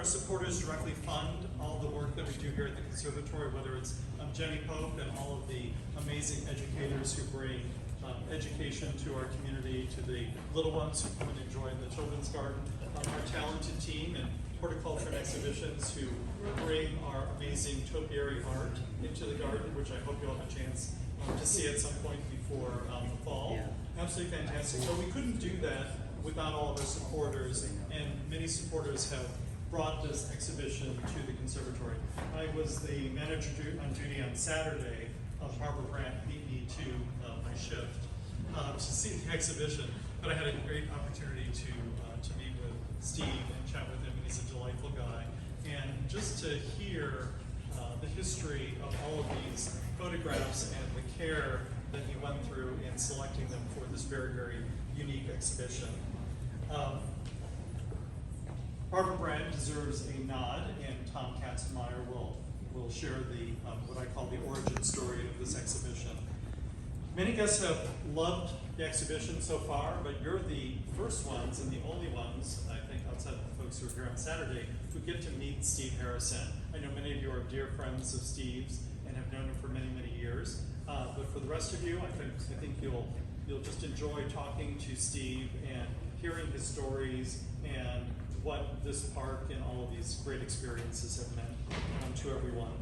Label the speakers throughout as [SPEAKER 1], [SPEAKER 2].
[SPEAKER 1] our supporters directly fund all the work that we do here at the Conservatory, whether it's Jenny Pope and all of the amazing educators who bring education to our community, to the little ones who come and enjoy the children's garden, our talented team and horticulture and exhibitions who bring our amazing topiary art into the garden, which I hope you'll have a chance to see at some point before the fall. Yeah. Absolutely fantastic. So we couldn't do that without all of our supporters, and many supporters have brought this exhibition to the Conservatory. I was the manager on duty on Saturday. Barbara Brandt beat me to my shift to see the exhibition, but I had a great opportunity to meet with Steve and chat with him, and he's a delightful guy. And just to hear the history of all of these photographs and the care that he went through in selecting them for this very, very unique exhibition. Barbara Brandt deserves a nod, and Tom Katzenmeyer will share the what I call the origin story of this exhibition. Many guests have loved the exhibition so far, but you're the first ones and the only ones, I think, outside of the folks who are here on Saturday, who get to meet Steve Harrison. I know many of you are dear friends of Steve's and have known him for many, many years. But for the rest of you, I think you'll just enjoy talking to Steve and hearing his stories and what this park and all of these great experiences have meant to everyone.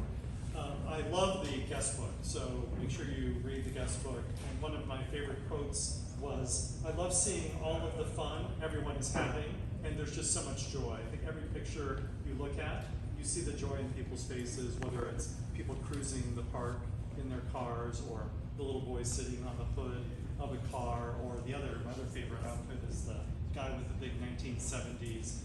[SPEAKER 1] I love the guest book, so make sure you read the guest book. And one of my favorite quotes was, I love seeing all of the fun everyone is having, and there's just so much joy. I think every picture you look at, you see the joy in people's faces, whether it's people cruising the park in their cars, or the little boy sitting on the hood of a car, or my other favorite outfit is the guy with the big 1970s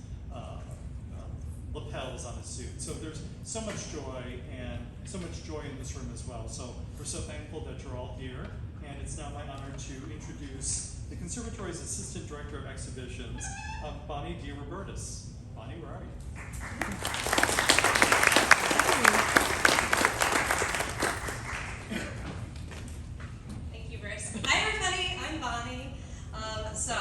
[SPEAKER 1] lapels on his suit. So there's so much joy, and so much joy in this room as well. So we're so thankful that you're all here, and it's now my honor to introduce the Conservatory's Assistant Director of Exhibitions, Bonnie DiRobertis. Bonnie, where are you?
[SPEAKER 2] Thank you, Bruce. Hi, everybody. I'm Bonnie. So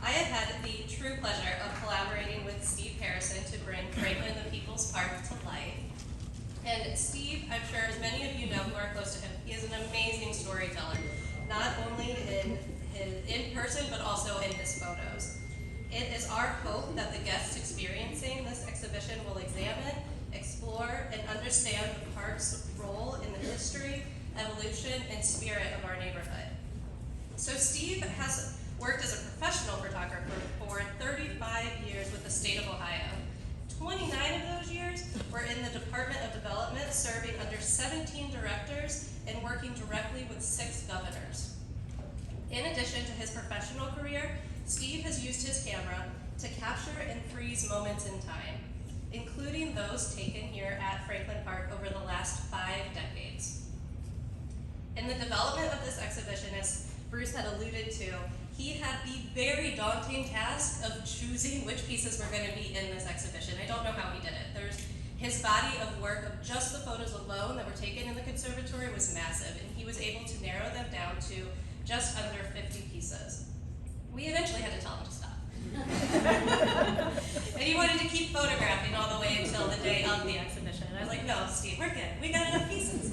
[SPEAKER 2] I have had the true pleasure of collaborating with Steve Harrison to bring Franklin the People's Park to life. And Steve, I'm sure as many of you know who are close to him, he is an amazing storyteller, not only in person, but also in his photos. It is our hope that the guests experiencing this exhibition will examine, explore, and understand the park's role in the history, evolution, and spirit of our neighborhood. So Steve has worked as a professional photographer for 35 years with the state of Ohio. 29 of those years were in the Department of Development, serving under 17 directors and working directly with 6 governors. In addition to his professional career, Steve has used his camera to capture and freeze moments in time, including those taken here at Franklin Park over the last 5 decades. In the development of this exhibition, as Bruce had alluded to, he had the very daunting task of choosing which pieces were going to be in this exhibition. I don't know how he did it. His body of work of just the photos alone that were taken in the Conservatory was massive, and he was able to narrow them down to just under 50 pieces. We eventually had to tell him to stop. And he wanted to keep photographing all the way until the day of the exhibition. And I was like, no, Steve, we're good. We got enough pieces.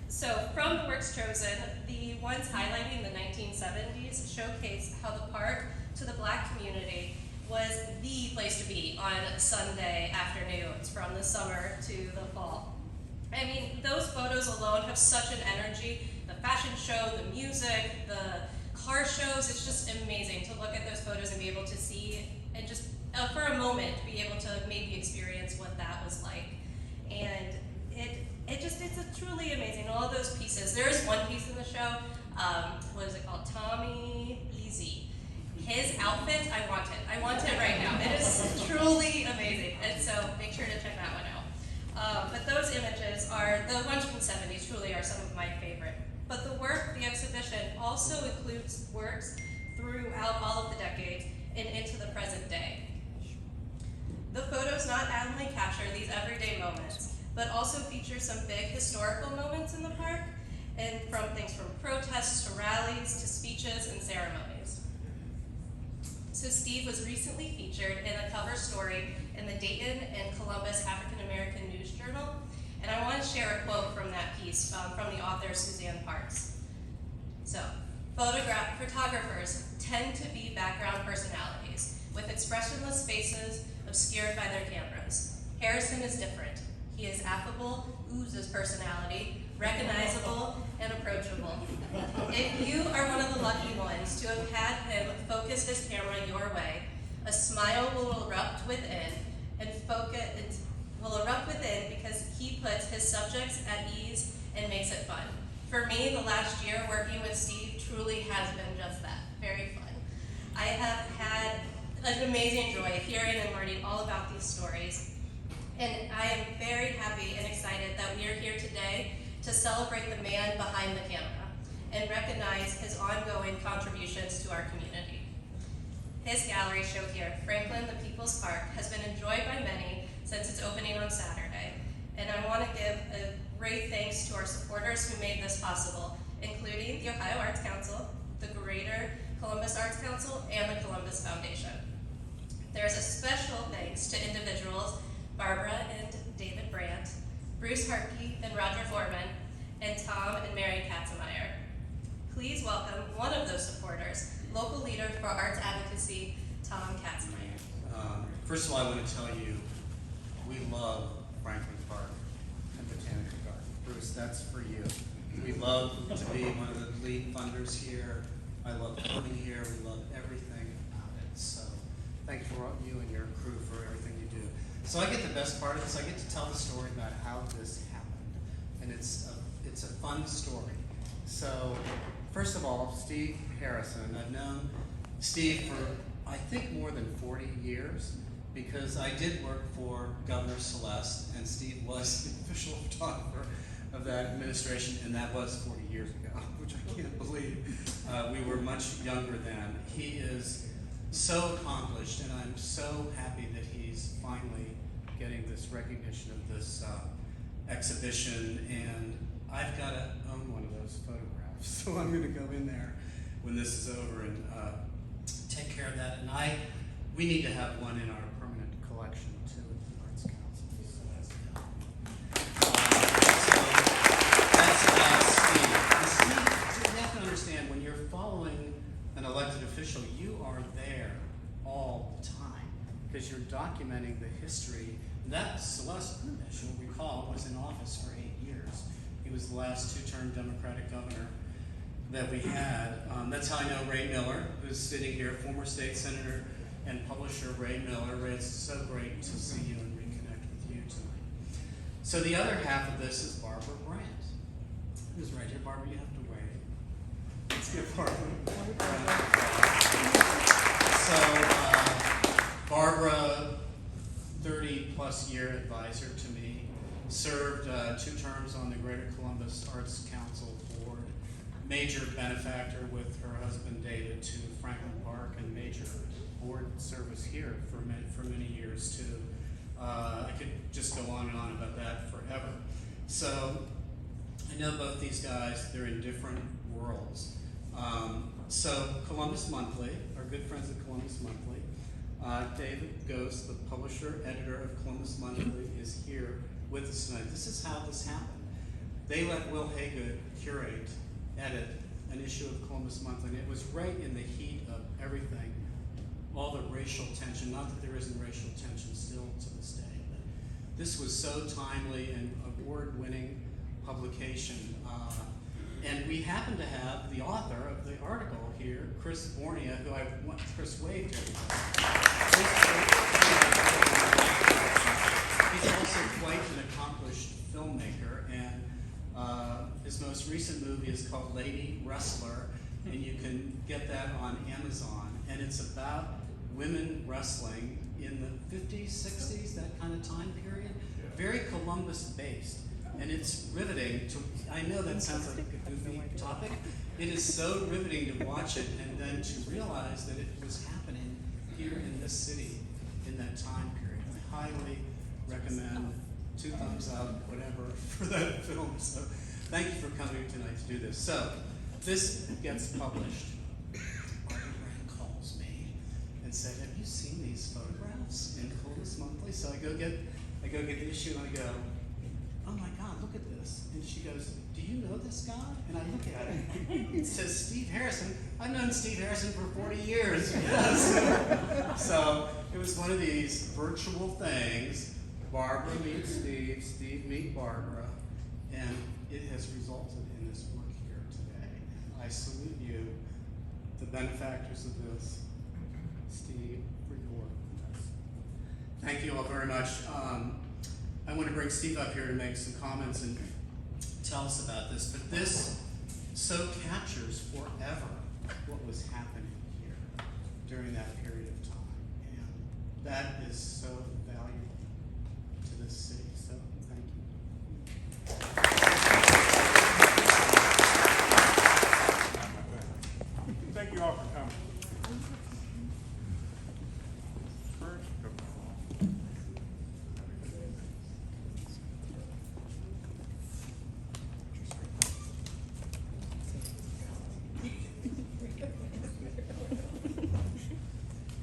[SPEAKER 2] So from the works chosen, the ones highlighting the 1970s showcase how the park to the Black community was the place to be on Sunday afternoons from the summer to the fall. I mean, those photos alone have such an energy. The fashion show, the music, the car shows, it's just amazing to look at those photos and be able to see and just for a moment be able to maybe experience what that was like. And it's a truly amazing, all those pieces. There is one piece in the show, what is it called? Tommy Easy. His outfit, I want it right now. It is truly amazing, and so make sure to check that one out. But those images are, the ones from the 70s truly are some of my favorite. But the work, the exhibition, also includes works throughout all of the decades and into the present day. The photos not only capture these everyday moments, but also feature some big historical moments in the park, and from things from protests to rallies to speeches and ceremonies. So Steve was recently featured in a cover story in the Dayton and Columbus African American News Journal, and I want to share a quote from that piece from the author Suzanne Parks. So, photographers tend to be background personalities, with expressionless faces obscured by their cameras. Harrison is different. He is affable, oozes personality, recognizable, and approachable. If you are one of the lucky ones to have had him focus his camera your way, a smile will erupt within, because he puts his subjects at ease and makes it fun. For me, the last year working with Steve truly has been just that, very fun. I have had an amazing joy hearing and learning all about these stories, and I am very happy and excited that we are here today to celebrate the man behind the camera and recognize his ongoing contributions to our community. His gallery show here, Franklin the People's Park, has been enjoyed by many since its opening on Saturday, and I want to give a great thanks to our supporters who made this possible, including the Ohio Arts Council, the Greater Columbus Arts Council, and the Columbus Foundation. There's a special thanks to individuals Barbara and David Brandt, Bruce Harkey and Roger Foreman, and Tom and Mary Katzenmeyer. Please welcome one of those supporters, local leader for arts advocacy, Tom Katzenmeyer.
[SPEAKER 3] First of all, I want to tell you, we love Franklin Park and Botanical Garden. Bruce, that's for you. We love to be one of the lead funders here. I love coming here. We love everything about it. So thank you for you and your crew for everything you do. So I get the best part of this. I get to tell the story about how this happened. And it's a fun story. So first of all, Steve Harrison. I've known Steve for, I think, more than 40 years. Because I did work for Governor Celeste, and Steve was the official photographer of that administration, and that was 40 years ago, which I can't believe. We were much younger then. He is so accomplished, and I'm so happy that he's finally getting this recognition of this exhibition, and I've got to own one of those photographs, so I'm going to go in there when this is over and take care of that. And we need to have one in our permanent collection too at the Arts Council. So that's about Steve. And Steve, you have to understand, when you're following an elected official, you are there all the time because you're documenting the history. That Celeste, as you'll recall, was in office for 8 years. He was the last two-term Democratic governor that we had. That's how I know Ray Miller, who's sitting here, former state senator and publisher Ray Miller. Ray, it's so great to see you and reconnect with you tonight. So the other half of this is Barbara Brandt, who's right here. Barbara, you have to wave. Let's give Barbara a So Barbara, 30-plus year advisor to me, served 2 terms on the Greater Columbus Arts Council board, major benefactor with her husband David to Franklin Park, and major board service here for many years too. I could just go on and on about that forever. So I know both these guys, they're in different worlds. So Columbus Monthly, our good friends at Columbus Monthly, David Ghost, the publisher, editor of Columbus Monthly, is here with us tonight. This is how this happened. They let Will Haygood curate, edit an issue of Columbus Monthly, and it was right in the heat of everything, all the racial tension, not that there isn't racial tension still to this day, but this was so timely and award-winning publication. And we happen to have the author of the article here, Chris Bornia, who I want, Chris waved to everybody. He's also quite an accomplished filmmaker, and his most recent movie is called Lady Wrestler, and you can get that on Amazon. And it's about women wrestling in the 50s, 60s, that kind of time period. Very Columbus-based. And it's riveting to, I know that sounds like a goofy topic. It is so riveting to watch it and then to realize that it was happening here in this city in that time period. I highly recommend 2 thumbs up, whatever, for that film. So thank you for coming tonight to do this. So this gets published. Barbara Brandt calls me and and said, "Have you seen these photographs in Coolest Monthly?" So I go get the issue and I go, "Oh my God, look at this!" And she goes, "Do you know this guy?" And I look at it. It says Steve Harrison. I've known Steve Harrison for 40 years. So it was one of these virtual things. Barbara meets Steve, Steve meets Barbara, and it has resulted in this work here today. I salute you, the benefactors of this, Steve, for your work. Thank you all very much. I want to bring Steve up here to make some comments and tell us about this, but this so captures forever what was happening here during that period of time, and that is so valuable to this city, so thank you.
[SPEAKER 4] Thank you all for coming.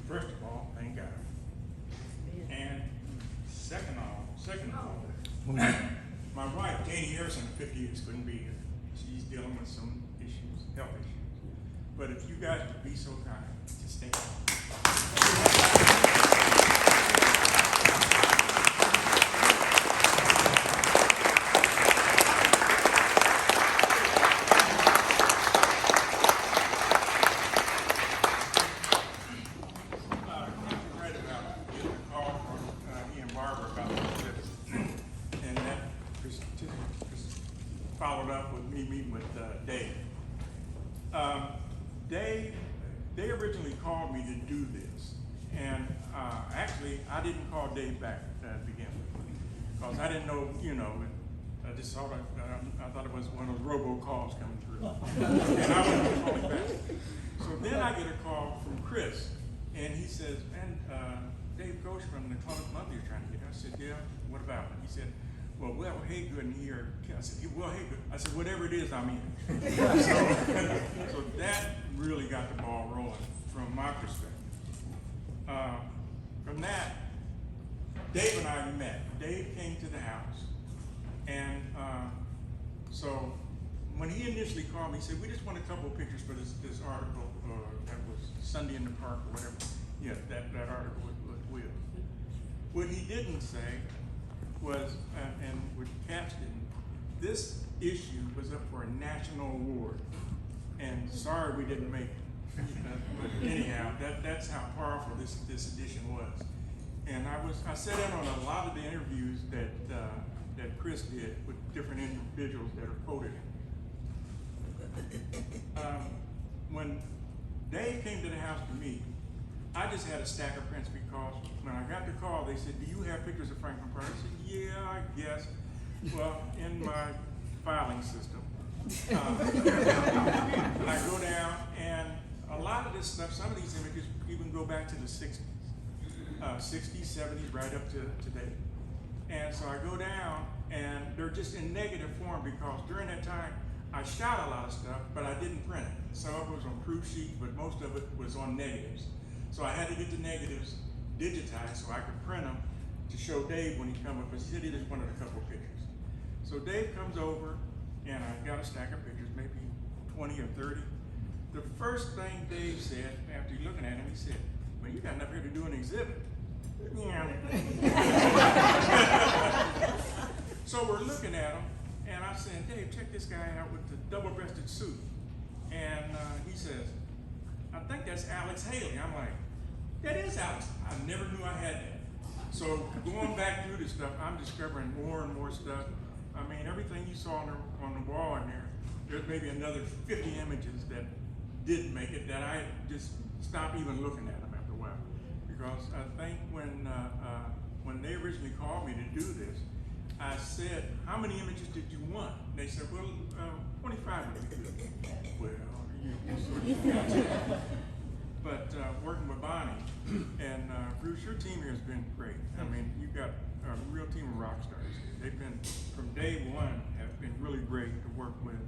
[SPEAKER 4] First of all, thank God. And second of all, my wife, Janie Harrison, of 50 years, couldn't be here. She's dealing with some issues, health issues. But if you guys would be so kind to stand. Right about getting a call from he and Barbara about this, and that just followed up with me meeting with Dave. They originally called me to do this, and actually I didn't call Dave back to begin with, because I didn't know, I just thought I thought it was one of those robocalls coming through, and I wasn't calling back. So then I get a call from Chris, and he says, "Man, Dave Ghosh from the Cardinal Monthly is trying to get." I said, "Yeah, what about it?" He said, "Well, Haygood here." I said, "Well, Haygood." I said, "Whatever it is, I'm in." So that really got the ball rolling from my perspective. From that, Dave and I met. Dave came to the house, and so when he initially called me, he said, "We just want a couple of pictures for this article that was Sunday in the Park or whatever." Yeah, that article with Will. What he didn't say was, and what Caps didn't, this issue was up for a national award, and sorry we didn't make it. But anyhow, that's how powerful this edition was. And I sat in on a lot of the interviews that Chris did with different individuals that are quoted. When Dave came to the house to meet, I just had a stack of prints because when I got the call, they said, "Do you have pictures of Franklin Park?" I said, "Yeah, I guess." Well, in my filing system, I go down, and a lot of this stuff, some of these images even go back to the 60s, 70s, right up to today. And so I go down, and they're just in negative form because during that time, I shot a lot of stuff, but I didn't print it. Some of it was on proof sheets, but most of it was on negatives. So I had to get the negatives digitized so I could print them to show Dave when he come up, because he said he just wanted a couple of pictures. So Dave comes over, and I got a stack of pictures, maybe 20 or 30. The first thing Dave said, after looking at him, he said, "Well, you got enough here to do an exhibit." Yeah. So we're looking at him, and I said, "Dave, check this guy out with the double-breasted suit." And he says, "I think that's Alex Haley." I'm like, "That is Alex." I never knew I had that. So going back through this stuff, I'm discovering more and more stuff. I mean, everything you saw on the wall in there, there's maybe another 50 images that didn't make it that I just stopped even looking at them after a while. Because I think when they originally called me to do this, I said, "How many images did you want?" They said, "Well, 25 would be good." Well, you sort of got it. But working with Bonnie and Bruce, your team here has been great. I mean, you've got a real team of rock stars. They've been, from day one, have been really great to work with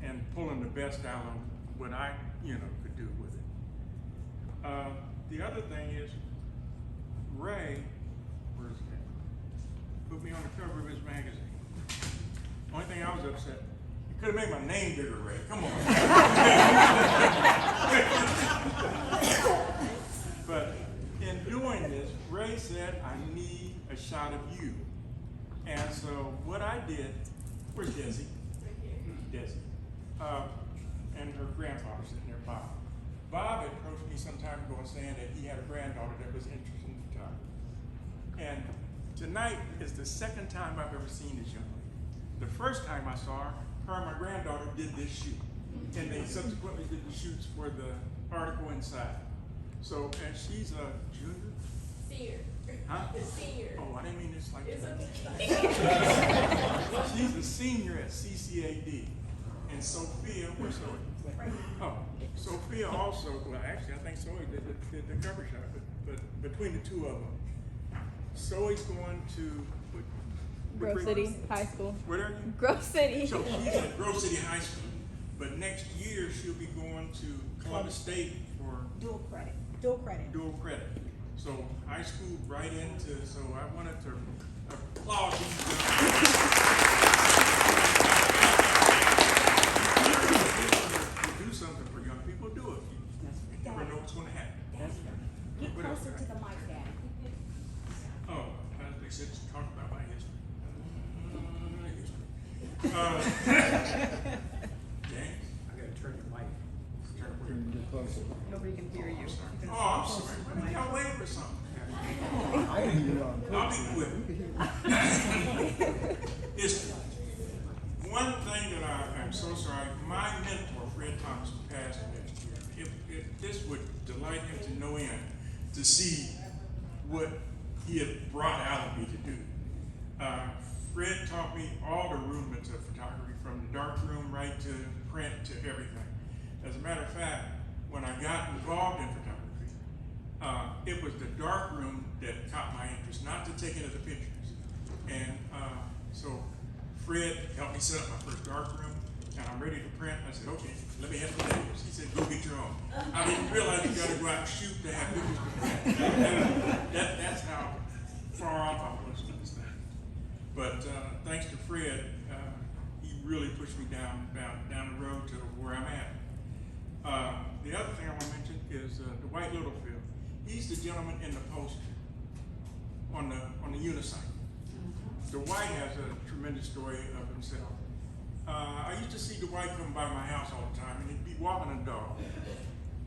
[SPEAKER 4] and pulling the best out of what I, could do with it. the other thing is, Ray, where's that? Put me on the cover of his magazine. Only thing I was upset, you could have made my name bigger, Ray. Come on. But in doing this, Ray said, I need a shot of you. And so what I did, where's Desi? Desi. And her grandfather sitting there, Bob. Bob had approached me some time ago saying that he had a granddaughter that was interested in photography. And tonight is the second time I've ever seen this young lady. The first time I saw her, her and my granddaughter did this shoot. And they subsequently did the shoots for the article inside. So, and she's a junior?
[SPEAKER 5] Senior.
[SPEAKER 4] Huh?
[SPEAKER 5] Senior.
[SPEAKER 4] Oh, I didn't mean this like
[SPEAKER 5] It's
[SPEAKER 4] that.
[SPEAKER 5] okay.
[SPEAKER 4] She's a senior at CCAD. And Sophia, where's Zoe? Oh, Sophia also, well, actually, I think Zoe did the cover shot, but between the two of them, Zoe's going to,
[SPEAKER 6] Grove City High School.
[SPEAKER 4] where are you?
[SPEAKER 6] Grove City.
[SPEAKER 4] So she's at Grove City High School, but next year she'll be going to Columbus State for
[SPEAKER 5] Dual credit. Dual credit.
[SPEAKER 4] dual credit. So high school right into, so I wanted to applaud these young do something for young people, do it. You never know what's going to happen.
[SPEAKER 5] Get
[SPEAKER 4] What else?
[SPEAKER 5] closer to the mic, Daddy.
[SPEAKER 4] Oh, as they said, just talk about my history. James?
[SPEAKER 7] I gotta turn your mic.
[SPEAKER 6] Nobody can hear you.
[SPEAKER 4] Oh, I'm sorry. Why didn't y'all wait for something?
[SPEAKER 7] I didn't hear you.
[SPEAKER 4] I'll be quick. History. One thing that I'm so sorry, my mentor, Fred Thomas, passed next year. If this would delight him to no end to see what he had brought out of me to do. Fred taught me all the rudiments of photography, from the dark room right to print to everything. As a matter of fact, when I got involved in photography, it was the dark room that caught my interest, not the taking of the pictures. And so Fred helped me set up my first dark room, and I'm ready to print. I said, okay, let me have the pictures. He said, go get your own. I didn't realize you gotta go out and shoot to have pictures to print. That's how far off I was with this thing. But thanks to Fred, he really pushed me down the road to where I'm at. The other thing I want to mention is Dwight Littlefield. He's the gentleman in the poster on the unicycle. Dwight has a tremendous story of himself. I used to see Dwight come by my house all the time, and he'd be walking a dog.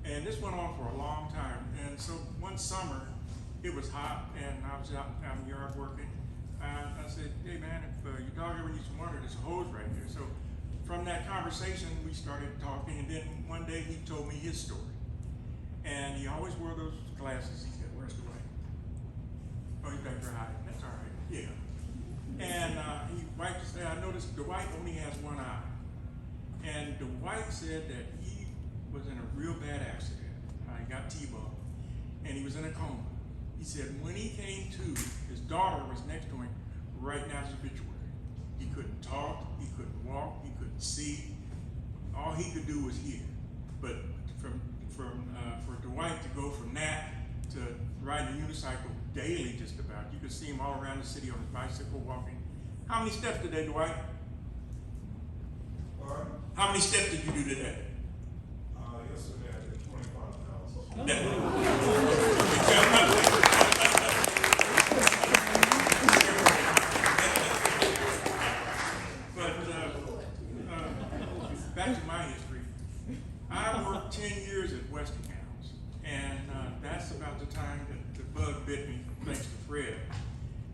[SPEAKER 4] And this went on for a long time. And so one summer, it was hot, and I was out in the yard working. I said, hey man, if your dog ever needs some water, there's a hose right there. So from that conversation, we started talking, and then one day he told me his story. And he always wore those glasses. He said, where's Dwight? Oh, he's back there hiding. That's all right. Yeah. And he wiped his eye. I noticed Dwight only has one eye. And Dwight said that he was in a real bad accident. He got T-boned, and he was in a coma. He said when he came to, his daughter was next to him writing out his obituary. He couldn't talk, he couldn't walk, he couldn't see. All he could do was hear. But for Dwight to go from that to riding a unicycle daily, just about, you could see him all around the city on his bicycle walking. How many steps today, Dwight? How many steps did you do today?
[SPEAKER 8] Yesterday I did 25,000.
[SPEAKER 4] But back to my history. I worked 10 years at Westinghouse, and that's about the time that the bug bit me, thanks to Fred.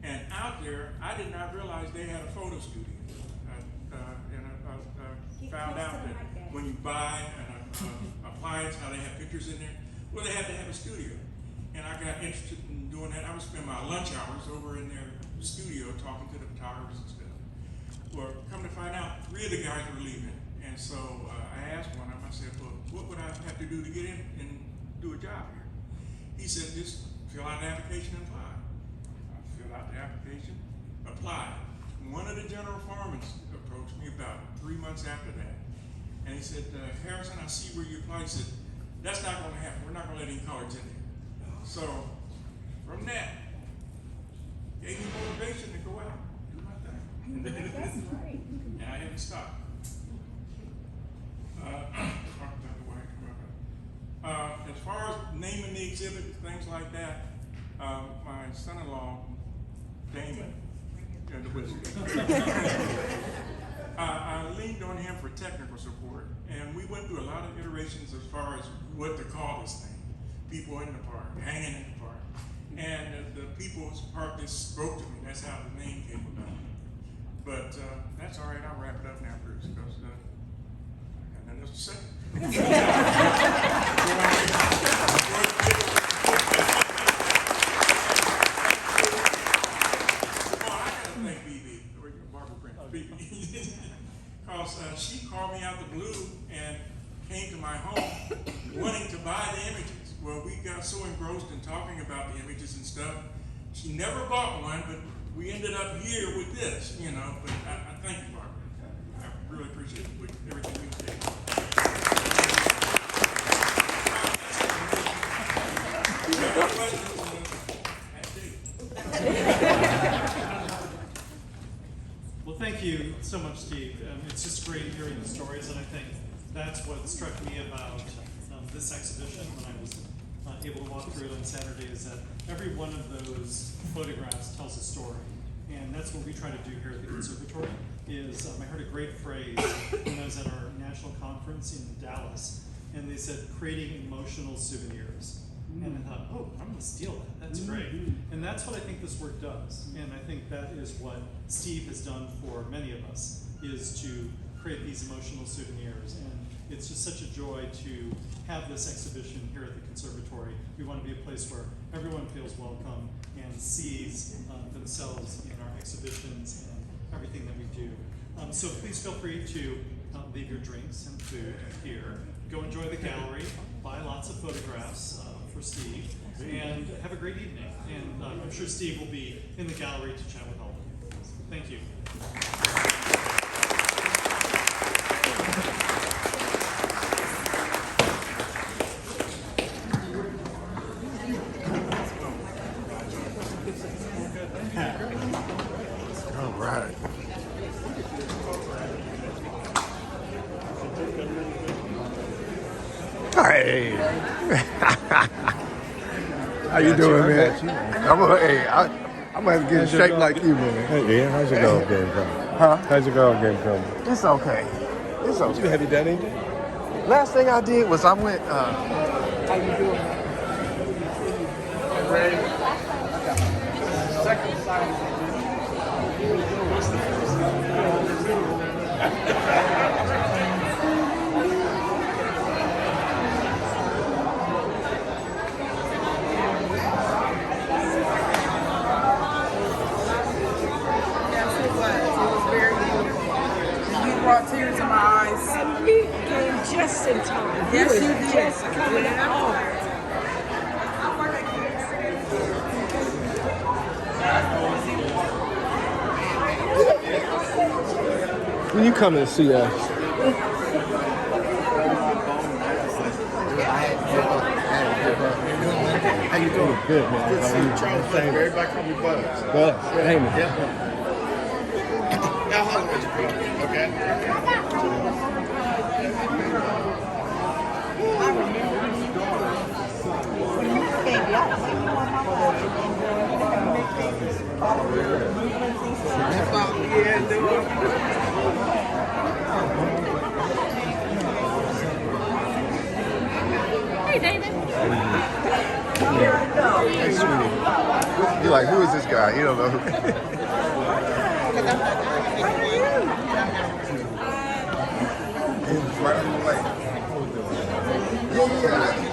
[SPEAKER 4] And out there, I did not realize they had a photo studio. And I found out that when you buy an appliance, how they have pictures in there, well, they had to have a studio. And I got interested in doing that. I would spend my lunch hours over in their studio talking to the photographers and stuff. Well, come to find out, 3 of the guys were leaving. And so I asked one of them, I said, well, what would I have to do to get in and do a job here? He said, just fill out an application and apply. I filled out the application, applied. One of the general foremen approached me about 3 months after that. And he said, Harrison, I see where you applied. He said, that's not going to happen. We're not going to let any coloreds in there. So from that, gave me motivation to go out and do my thing.
[SPEAKER 5] That's right.
[SPEAKER 4] And I haven't stopped. As far as naming the exhibit, things like that, my son-in-law, Damon, the wizard, I leaned on him for technical support, and we went through a lot of iterations as far as what to call this thing. People in the park, hanging in the park. And the people's park just spoke to me. That's how the name came about. But that's all right. I'll wrap it up now, Bruce, because I got nothing else to say. Well, I got to thank BB, or Barbara Brent, BB, because she called me out the blue and came to my home wanting to buy the images. Well, we got so engrossed in talking about the images and stuff. She never bought one, but we ended up here with this, you know. But I thank you, Barbara. I really appreciate everything you did.
[SPEAKER 1] Well, thank you so much, Steve. It's just great hearing the stories, and I think that's what struck me about this exhibition when I was able to walk through it on Saturday, is that every one of those photographs tells a story. And that's what we try to do here at the Conservatory. Is I heard a great phrase when I was at our national conference in Dallas, and they said creating emotional souvenirs. And I thought, oh, I'm going to steal that. That's great. And that's what I think this work does. And I think that is what Steve has done for many of us, is to create these emotional souvenirs. And it's just such a joy to have this exhibition here at the Conservatory. We want to be a place where everyone feels welcome and sees themselves in our exhibitions and everything that we do. So please feel free to leave your drinks and food here. Go enjoy the gallery, buy lots of photographs for Steve, and have a great evening. And I'm sure Steve will be in the gallery to chat with all of you. Thank you.
[SPEAKER 9] All right. Hey. How you doing, man? I'm gonna have to get in shape like you, man.
[SPEAKER 10] Hey, yeah, how's your golf game coming?
[SPEAKER 9] Huh?
[SPEAKER 10] How's your golf game coming?
[SPEAKER 9] It's okay. It's okay.
[SPEAKER 10] Have you done anything?
[SPEAKER 9] Last thing I did was I went. How you doing? Ready? Second side.
[SPEAKER 11] Brought tears in my eyes.
[SPEAKER 5] And you came just in time.
[SPEAKER 11] Yes,
[SPEAKER 5] You
[SPEAKER 11] you
[SPEAKER 5] were
[SPEAKER 11] did.
[SPEAKER 5] just coming out.
[SPEAKER 10] When you come and see us,
[SPEAKER 9] How you doing?
[SPEAKER 10] good, man.
[SPEAKER 9] Good to see you. Charles, everybody call me Buzz.
[SPEAKER 10] Buzz, hey, man.
[SPEAKER 9] Now, how much you okay?
[SPEAKER 5] I remember when you came out.
[SPEAKER 9] Yeah, dude.
[SPEAKER 6] Hey, David.
[SPEAKER 9] Hey, sweetie. You're like, who is this guy? You don't know who. He's right on the way. Yeah.